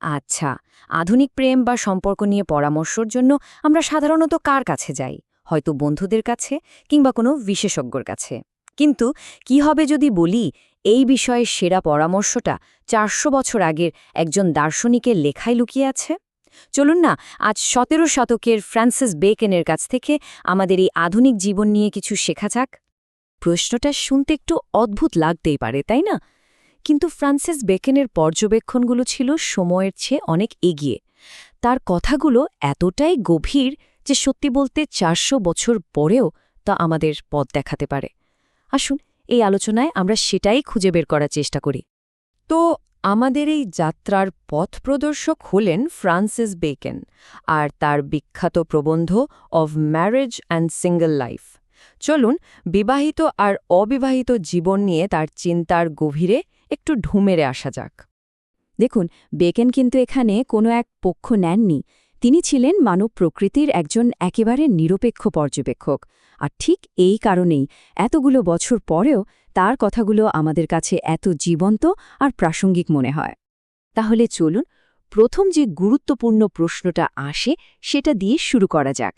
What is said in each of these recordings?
আচ্ছা, আধুনিক প্রেম বা সম্পর্ক নিয়ে পরামর্শের জন্য আমরা সাধারণত কার কাছে যাই? হয়তো বন্ধুদের কাছে কিংবা কোনো বিশেষজ্ঞর কাছে। কিন্তু কি হবে যদি বলি এই বিষয়ে সেরা পরামর্শটা ৪০০ বছর আগের একজন দার্শনিকের লেখায় লুকিয়ে আছে? চলুন না আজ ১৭ শতকের ফ্রান্সিস বেকনের কাছ থেকে আমাদের এই আধুনিক জীবন নিয়ে কিছু শেখা যাক। প্রশ্নটা শুনতে একটু অদ্ভুত লাগতেই পারে, তাই না? কিন্তু ফ্রান্সিস বেকনের পর্যবেক্ষণগুলো ছিল সময়ের চেয়ে অনেক এগিয়ে। তার কথাগুলো এতটাই গভীর যে সত্যি বলতে ৪০০ বছর পরেও তা আমাদের পথ দেখাতে পারে। আসুন এই আলোচনায় আমরা সেটাই খুঁজে বের করার চেষ্টা করি। তো আমাদের এই যাত্রার পথ প্রদর্শক হলেন ফ্রান্সিস বেকন আর তার বিখ্যাত প্রবন্ধ of marriage and single life. চলুন বিবাহিত আর অবিবাহিত জীবন নিয়ে তার চিন্তার গভীরে একটু ঢুমেরে আসা যাক। দেখুন, বেকেন কিন্তু এখানে কোনো এক পক্ষ নেননি। তিনি ছিলেন মানব প্রকৃতির একজন একেবারে নিরপেক্ষ পর্যবেক্ষক। আর ঠিক এই কারণেই এতগুলো বছর পরেও তার কথাগুলো আমাদের কাছে এত জীবন্ত আর প্রাসঙ্গিক মনে হয়। তাহলে চলুন প্রথম যে গুরুত্বপূর্ণ প্রশ্নটা আসে সেটা দিয়ে শুরু করা যাক।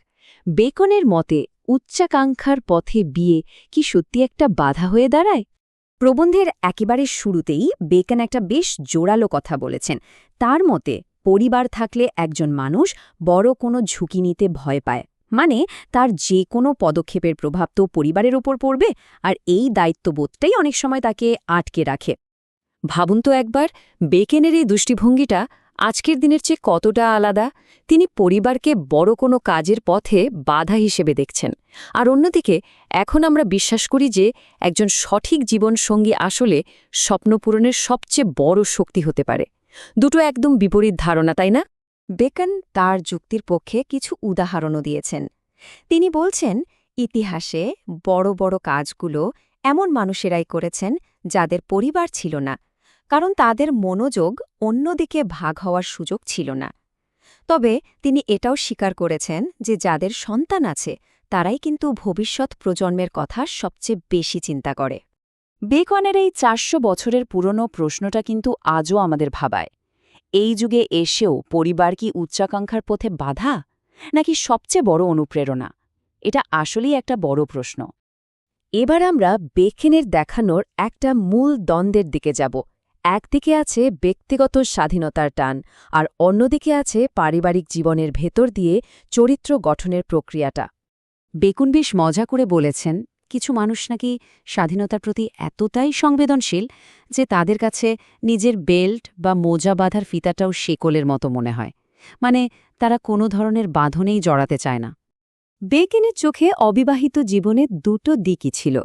বেকনের মতে উচ্চাকাঙ্ক্ষার পথে বিয়ে কি সত্যি একটা বাধা হয়ে দাঁড়ায়? প্রবন্ধের একেবারে শুরুতেই বেকন একটা বেশ জোরালো কথা বলেছেন। তার মতে পরিবার থাকলে একজন মানুষ বড় কোনো ঝুঁকি নিতে ভয় পায়, মানে তার যে কোনো পদক্ষেপের প্রভাব তো পরিবারের ওপর পড়বে, আর এই দায়িত্ববোধটাই অনেক সময় তাকে আটকে রাখে। ভাবুন তো একবার, বেকেনের এই দৃষ্টিভঙ্গিটা আজকের দিনের চেয়ে কতটা আলাদা। তিনি পরিবারকে বড় কোনো কাজের পথে বাধা হিসেবে দেখছেন, আর অন্যদিকে এখন আমরা বিশ্বাস করি যে একজন সঠিক জীবনসঙ্গী আসলে স্বপ্নপূরণের সবচেয়ে বড় শক্তি হতে পারে। দুটো একদম বিপরীত ধারণা, তাই না? বেকন তার যুক্তির পক্ষে কিছু উদাহরণও দিয়েছেন। তিনি বলছেন, ইতিহাসে বড় বড় কাজগুলো এমন মানুষেরাই করেছেন যাদের পরিবার ছিল না, কারণ তাদের মনোযোগ অন্যদিকে ভাগ হওয়ার সুযোগ ছিল না। তবে তিনি এটাও স্বীকার করেছেন যে যাদের সন্তান আছে তারাই কিন্তু ভবিষ্যৎ প্রজন্মের কথা সবচেয়ে বেশি চিন্তা করে। বেকনের এই ৪০০ বছরের পুরনো প্রশ্নটা কিন্তু আজও আমাদের ভাবায়। এই যুগে এসেও পরিবার কি উচ্চাকাঙ্ক্ষার পথে বাধা, নাকি সবচেয়ে বড় অনুপ্রেরণা? এটা আসলেই একটা বড় প্রশ্ন। এবার আমরা বেকেনের দেখানোর একটা মূল দ্বন্দ্বের দিকে যাব। একদিকে আছে ব্যক্তিগত স্বাধীনতার টান, আর অন্যদিকে আছে পারিবারিক জীবনের ভেতর দিয়ে চরিত্র গঠনের প্রক্রিয়াটা। বেকুন বেশ মজা করে বলেছেন, কিছু মানুষ নাকি স্বাধীনতার প্রতি এতটাই সংবেদনশীল যে তাদের কাছে নিজের বেল্ট বা মোজা বাঁধার ফিতাটাও শেকলের মতো মনে হয়। মানে তারা কোনো ধরনের বাঁধনেই জড়াতে চায় না। বেকেনের চোখে অবিবাহিত জীবনে দুটো দিকই ছিল।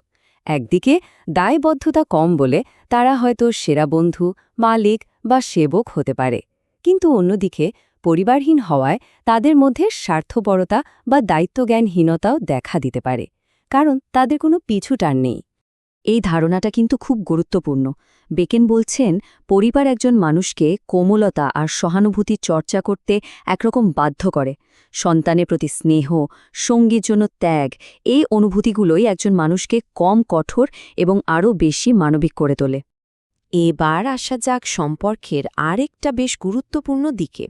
একদিকে দায়বদ্ধতা কম বলে তারা হয়তো সেরা বন্ধু, মালিক বা সেবক হতে পারে, কিন্তু অন্যদিকে পরিবারহীন হওয়ায় তাদের মধ্যে স্বার্থপরতা বা দায়িত্বজ্ঞানহীনতাও দেখা দিতে পারে, কারণ তাদের কোনো পিছু টান নেই। এই ধারণাটা কিন্তু খুব গুরুত্বপূর্ণ। বেকেন বলছেন, পরিবার একজন মানুষকে কোমলতা আর সহানুভূতির চর্চা করতে একরকম বাধ্য করে। সন্তানের প্রতি স্নেহ, সঙ্গীর জন্য ত্যাগ, এই অনুভূতিগুলোই একজন মানুষকে কম কঠোর এবং আরও বেশি মানবিক করে তোলে। এবার আসা যাক সম্পর্কের আরেকটা বেশ গুরুত্বপূর্ণ দিকে।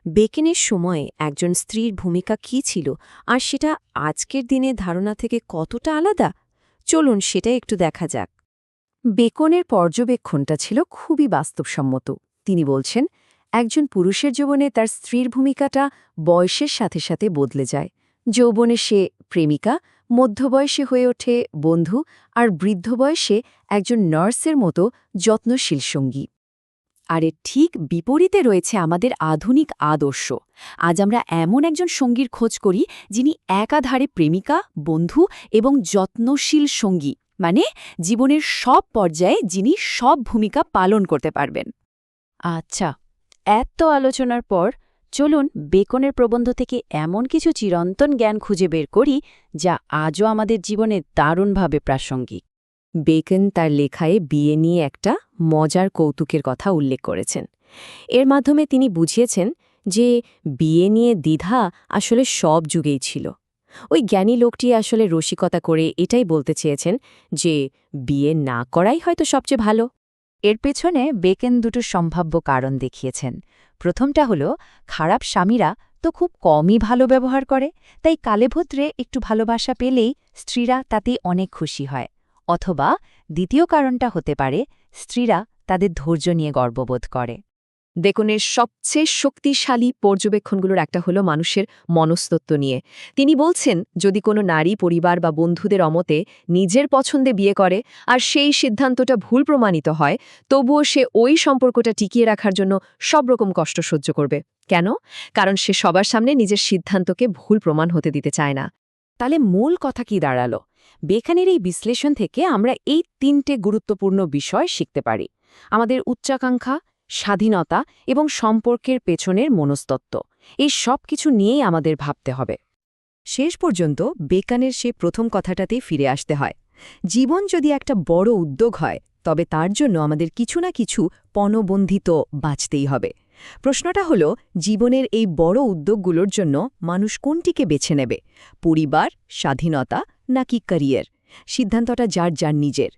বেকেনের সময়ে একজন স্ত্রীর ভূমিকা কী ছিল, আর সেটা আজকের দিনের ধারণা থেকে কতটা আলাদা? চলুন সেটা একটু দেখা যাক। বেকনের পর্যবেক্ষণটা ছিল খুবই বাস্তবসম্মত। তিনি বলছেন, একজন পুরুষের জীবনে তার স্ত্রীর ভূমিকাটা বয়সের সাথে সাথে বদলে যায়। যৌবনে সে প্রেমিকা, মধ্যবয়সে হয়ে ওঠে বন্ধু, আর বৃদ্ধ বয়সে একজন নার্সের মতো যত্নশীল সঙ্গী। আর এর ঠিক বিপরীতে রয়েছে আমাদের আধুনিক আদর্শ। আজ আমরা এমন একজন সঙ্গীর খোঁজ করি যিনি একাধারে প্রেমিকা, বন্ধু এবং যত্নশীল সঙ্গী, মানে জীবনের সব পর্যায়ে যিনি সব ভূমিকা পালন করতে পারবেন। আচ্ছা, এত আলোচনার পর চলুন বেকনের প্রবন্ধ থেকে এমন কিছু চিরন্তন জ্ঞান খুঁজে বের করি যা আজও আমাদের জীবনে দারুণভাবে প্রাসঙ্গিক। বেকন তার লেখায় বিয়ে নিয়ে একটা মজার কৌতুকের কথা উল্লেখ করেছেন। এর মাধ্যমে তিনি বুঝিয়েছেন যে বিয়ে নিয়ে দ্বিধা আসলে সব যুগেই ছিল। ওই জ্ঞানী লোকটি আসলে রসিকতা করে এটাই বলতে চেয়েছেন যে বিয়ে না করাই হয়তো সবচেয়ে ভালো। এর পেছনে বেকেন দুটো সম্ভাব্য কারণ দেখিয়েছেন। প্রথমটা হলো খারাপ স্বামীরা তো খুব কমই ভালো ব্যবহার করে, তাই কালেভদ্রে একটু ভালোবাসা পেলেই স্ত্রীরা তাতেই অনেক খুশি হয়। অথবা দ্বিতীয় কারণটা হতে পারে স্ত্রীরা তাদের ধৈর্য নিয়ে গর্ববোধ করে। বেকনের সবচেয়ে শক্তিশালী পর্যবেক্ষণগুলোর একটা হলো মানুষের মনস্তত্ত্ব নিয়ে। তিনি বলছেন, যদি কোনো নারী পরিবার বা বন্ধুদের অমতে নিজের পছন্দে বিয়ে করে আর সেই সিদ্ধান্তটা ভুল প্রমাণিত হয়, তবুও সে ওই সম্পর্কটা টিকিয়ে রাখার জন্য সব রকম কষ্ট সহ্য করবে। কেন? কারণ সে সবার সামনে নিজের সিদ্ধান্তকে ভুল প্রমাণ হতে দিতে চায় না। তাহলে মূল কথা কি দাঁড়ালো? বেকানের এই বিশ্লেষণ থেকে আমরা এই 3টে গুরুত্বপূর্ণ বিষয় শিখতে পারি। আমাদের উচ্চাকাঙ্ক্ষা, স্বাধীনতা এবং সম্পর্কের পেছনের মনস্তত্ত্ব, এই সব কিছু নিয়েই আমাদের ভাবতে হবে। শেষ পর্যন্ত বেকানের সে প্রথম কথাটাতেই ফিরে আসতে হয়। জীবন যদি একটা বড় উদ্যোগ হয়, তবে তার জন্য আমাদের কিছু না কিছু পণবন্ধিত বাঁচতেই হবে। প্রশ্নটা হলো, জীবনের এই বড় উদ্যোগগুলোর জন্য মানুষ কোনটিকে বেছে নেবে? পরিবার, স্বাধীনতা নাকি ক্যারিয়ার? সিদ্ধান্তটা যার যার নিজের।